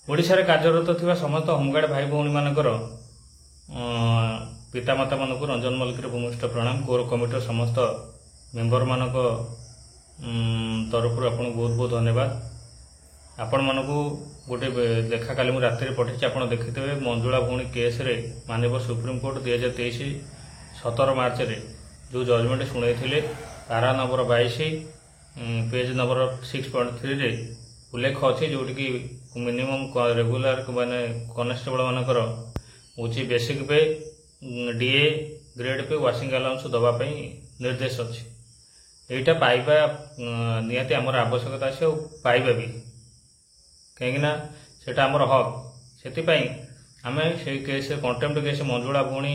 ओडिशारे कार्यरत थिबा समस्त होमगार्ड भाई भौणी मानकर पितामाता मानक रंजन मल्लिक भूमिष्ठ प्रणाम। कोर कमिटर समस्त मेंबर मानक तरफ आपन बहुत बहुत धन्यवाद। आपण मानक गोटे लेखा काली मु रात्रि पठेछि, आपण देखिथिबे मंजुला भौणी केस रे माननीय सुप्रीम कोर्ट 2023 17 मार्च रे जो जजमेंट शुणाइथिले पारा नंबर 22 पेज नंबर 6.3 रे उल्लेख अच्छे जोटी कि मिनिमम रेगुलर माने कनेस्टेबल मानकर उची बेसिक पे DA grade pay washing allowance दवाई निर्देश अच्छी। यहीटा पाइबा निहाती आमर आवश्यकता अच्छे और पाइबा भी कहीं सेटा आमर हक। से आम से केस कंटेम्प्ट केस मंजुला भौणी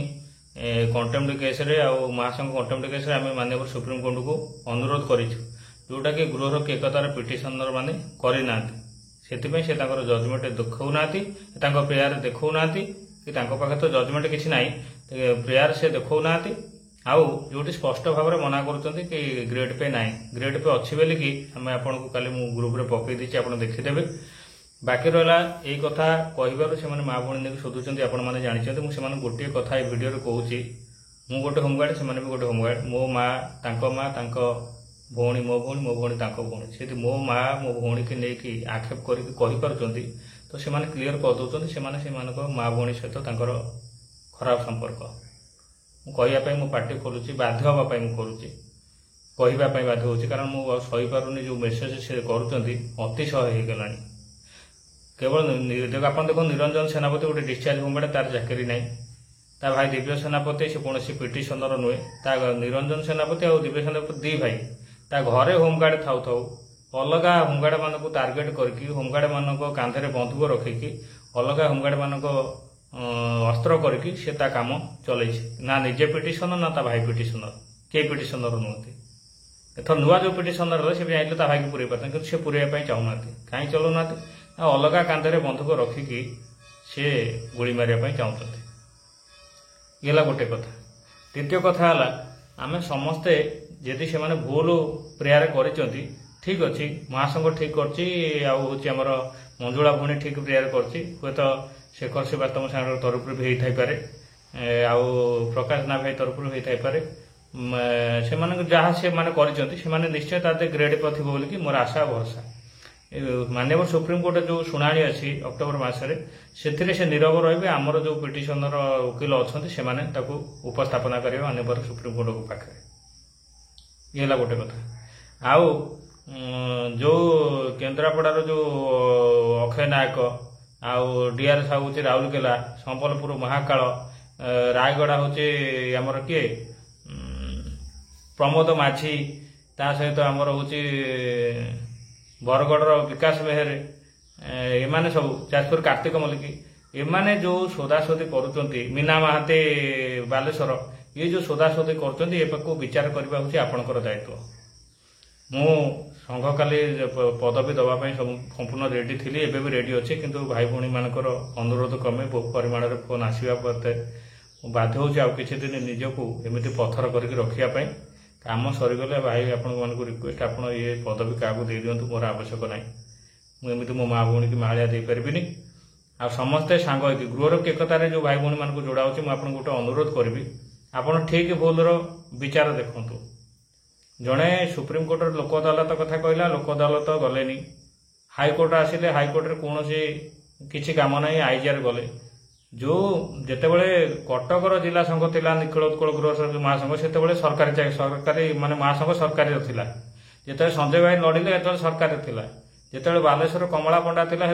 कंटेम्प्ट केस रे आउ महासंघ कंटेम्प्ट केस रे आम माननीय सुप्रीम कोर्ट को अनुरोध करिछु, जोटा कि गृहर केकतार पिटिशनर माने करना से जजमेंट देखना प्रेयर देखना कि पाखे तो जजमेंट किसी ना प्रेयर से देखना आउ जो स्पष्ट भाव में मना कर ग्रेड पे ना ग्रेड पे अच्छी बोल कि आम आपन को कल ग्रुप रे पकई दी आप देखीदेवे। बाकी रहा यही कथा कहबार से माँ भौणी शोधुंट आपने जानते मुझे गोटे कथा भिडियो कहूँ मु गोटे होमगार्ड से भी गोटे होमगार्ड मो माँ भौणी मो भौणी भौणी से मो माँ मो भौणी की लेकिन आक्षेप करके तो से क्लीयर कर दौरान से माँ भौणी सहित खराब संपर्क कहवाई मो पार्टी खोलुची बाध्य हाँपाई मुझे कहवाई बाध्य हो कारण मुझे सही पारुनी जो मेसेज से अतिशय हो गला। केवल आप देखो निरंजन सेनापति गोटे डिस्चार्ज होमगार्ड तार चाकरी ना ता भाई दिव्य सेनापति से कौन पिटिशनर नुहे ता निरंजन सेनापति और दिव्य सेनापति दी भाई ता घरे होमगार्ड थाउ थाउ अलग होमगार्ड मान को टार्गेट करके होमगार्ड मान कांधे बंधुक रखिकी अलग होमगार्ड मान अस्त्र करके से ता काम चल ना निजे पिटिशनर ना ता भाई पिटिशनर किए पिटिशनर नुहति। एथर नुआ जो पिटिशनर से चाहिए ता भाई को पूरे पाते कि पूरेवा चाहूना कहीं चलाऊना अलग कांधे बंधुक रखिकी से गोली मारे चाहते। ये गोटे कथा। द्वितीय कथा है आम समस्ते जदि से भूल प्रेयर कर ठीक अच्छी महासंघ ठीक कर मंजुला भौणी ठीक प्रेयर कर तो शेखर श्रीवास्तव सागर तरफ भी होता है आउ प्रकाश ना भाई तरफ भी होता है से जहाँ से कर निश्चय ताते ग्रेड पर थी बोलिकी मोर आशा भरसा। माननीय सुप्रीम कोर्ट जो शुणाणी अच्छी अक्टोबर मसरे से नीरव रही आमर जो पिटिशनर वकिल अच्छा से उपस्थापना करेंगे माननीय सुप्रीम कोर्ट को पाखे। ये गोटे कथा। आउ जो केन्द्रापड़ार जो अक्षय नायक आउ डीआर साहू हूँ राउरकेला संबलपुर महाकाल रायगड़ा हूँ आमर किए प्रमोद माझी ता सहित आमर हूँ बरगढ़ विकास मेहर एमाने सब जाजपुर कार्तिक मल्लिक एमाने जो सोदासोदी करुँच मीना महाते बालेश्वर ये जो सोदासोदी कर विचार करने हूँ आपणकर दायित्व। मु संघ काली पदवी दवाई संपूर्ण रेडी थी एबे भी रेडी अच्छे किंतु भाई भौणी मानकर अनुरोध क्रमे बहु परिमाण फोन आसवा बाध्य हो किसी दिन निजको एमती पत्थर करके रखापी काम सरीगले भाई आपण रिक्वेस्ट आप ये पदवी क्या दे दिंतु मोर आवश्यक ना मुझे मो माँ भौणी की मालिया दे पारि आ समस्ते सांग गृहर केकतार जो भाई भौणी मान जोड़ा होची मुझे गोटे अनुरोध करी आपड़ ठीक भूलर विचार देखु। जड़े सुप्रीम कोर्ट लोक अदालत कथा कहला लोक अदालत गले हाईकोर्ट आसिले हाईकोर्ट रे कौन किसी काम ना आईजीआर गले जो जितेबले कटकर जिला संघ थिला निखिल उत्कल गृह महासंघ से सरकारी माने महासंघ सरकारी थिला जिते संजय भाई लड़िले ये सरकारी थिला जिते बालेश्वर कमला पंडा थिला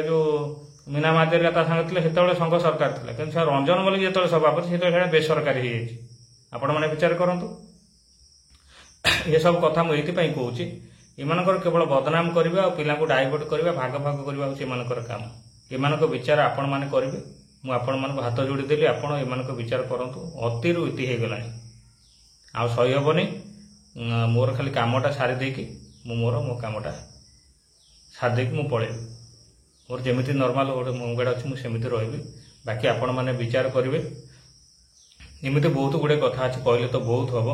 जो मीना मादेरिया सांगे थे संघ सरकार थिला किंतु रंजन मल्लिक जो सभापति से बेसरकारी हो आपण मैंने विचार करूँ। ये सब कथा मुझे कहूँ एमानकर केवल बदनाम करवा और पिला डाइवर्ट करवा भाग भाग करवा हूँ काम एमान विचार आपण मैंने करेंगे मुझे हाथ जोड़ी देली आपण एमान विचार करूँ अतिरु इति हो गला आ सही हेनी मोर खाली कामटा सारी मोर मो कामटा सारी मुझे पलैबी मोर जमी नर्माल गोटे होमगार्ड अच्छी मुझे रही बाकी आपण मैंने विचार करेंगे एमती बहुत गुड़े कथा अच्छे कहले तो बहुत हम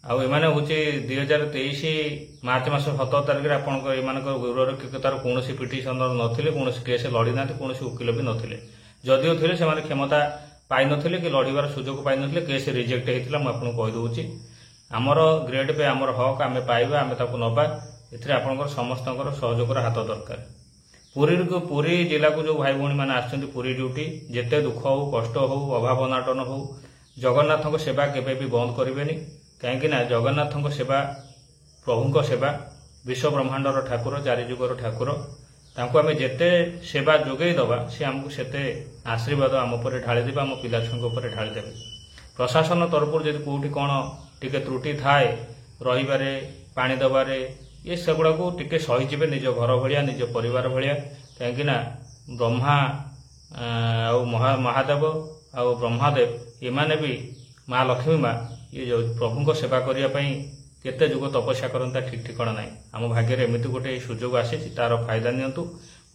ଆଉ ଏମାନେ ହେଉଛି 2023 ମାର୍ଚ୍ଚ ମାସ 17 ତାରିଖରେ ଆପଣଙ୍କ ଏମାନଙ୍କ ବିରୋଧରେ ତାର କୌଣସି ପିଟିସନର ନଥିଲେ, କୌଣସି କେସ୍ ଲଢ଼ି ନାହାନ୍ତି, କୌଣସି ଓକିଲ ବି ନଥିଲେ। ଯଦିଓ ଥିଲେ ସେମାନେ କ୍ଷମତା ପାଇନଥିଲେ କି ଲଢ଼ିବାର ସୁଯୋଗ ପାଇନଥିଲେ, କେସ୍ ରିଜେକ୍ଟ ହେଇଥିଲା। ମୁଁ ଆପଣଙ୍କୁ କହିଦେଉଛି, ଆମର ଗ୍ରେଡ୍ ପେ ଆମର ହକ୍ ଆମେ ପାଇବା, ଆମେ ତାକୁ ନେବା। ଏଥିରେ ଆପଣଙ୍କର ସମସ୍ତଙ୍କର ସହଯୋଗର ହାତ ଦରକାର। ପୁରୀ ଜିଲ୍ଲାକୁ ଯେଉଁ ଭାଇ ଭଉଣୀମାନେ ଆସିଛନ୍ତି ପୁରୀ ଡ୍ୟୁଟି, ଯେତେ ଦୁଃଖ ହଉ, କଷ୍ଟ ହଉ, ଅଭାବ ଅନାଟନ ହଉ, ଜଗନ୍ନାଥଙ୍କ ସେବା କେବେ ବି ବନ୍ଦ କରିବେନି। କାହିଁକି ନା ଜଗନ୍ନାଥଙ୍କ ସେବା ପ୍ରଭୁଙ୍କ ସେବା, ବିଶ୍ୱ ବ୍ରହ୍ମାଣ୍ଡର ଠାକୁର, ଚାରିଯୁଗର ଠାକୁର, ତାଙ୍କୁ ଆମେ ଯେତେ ସେବା ଯୋଗାଇ ଦେବା ସେ ଆମକୁ ସେତେ ଆଶୀର୍ବାଦ ଆମ ଉପରେ ଢାଳିଦେବେ, ଆମ ପିଲାଛୁଆଙ୍କ ଉପରେ ଢାଳିଦେବେ। ପ୍ରଶାସନ ତରଫରୁ ଯଦି କେଉଁଠି କ'ଣ ଟିକେ ତ୍ରୁଟି ଥାଏ, ରହିବାରେ, ପାଣି ଦେବାରେ, ସେଗୁଡ଼ାକୁ ଟିକେ ସହିଯିବେ, ନିଜ ଘର ଭଳିଆ, ନିଜ ପରିବାର ଭଳିଆ। କାହିଁକିନା ବ୍ରହ୍ମା ଆଉ ମହାଦେବ ଆଉ ବ୍ରହ୍ମାଦେବ ଏମାନେ ବି ମା ଲକ୍ଷ୍ମୀ ମା ପ୍ରଭୁଙ୍କ ସେବା କରିବା ପାଇଁ କେତେ ଯୁଗ ତପସ୍ୟା କରନ୍ତି ଠିକ୍ ଠିକଣା ନାହିଁ। ଆମ ଭାଗ୍ୟରେ ଏମିତି ଗୋଟେ ସୁଯୋଗ ଆସିଛି, ତାର ଫାଇଦା ନିଅନ୍ତୁ।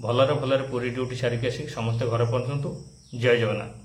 ଭଲରେ ପୁରୀ ଡ୍ୟୁଟି ସାରିକି ଆସିକି ସମସ୍ତେ ଘରେ ପହଞ୍ଚନ୍ତୁ। ଜୟ ଜଗନ୍ନାଥ।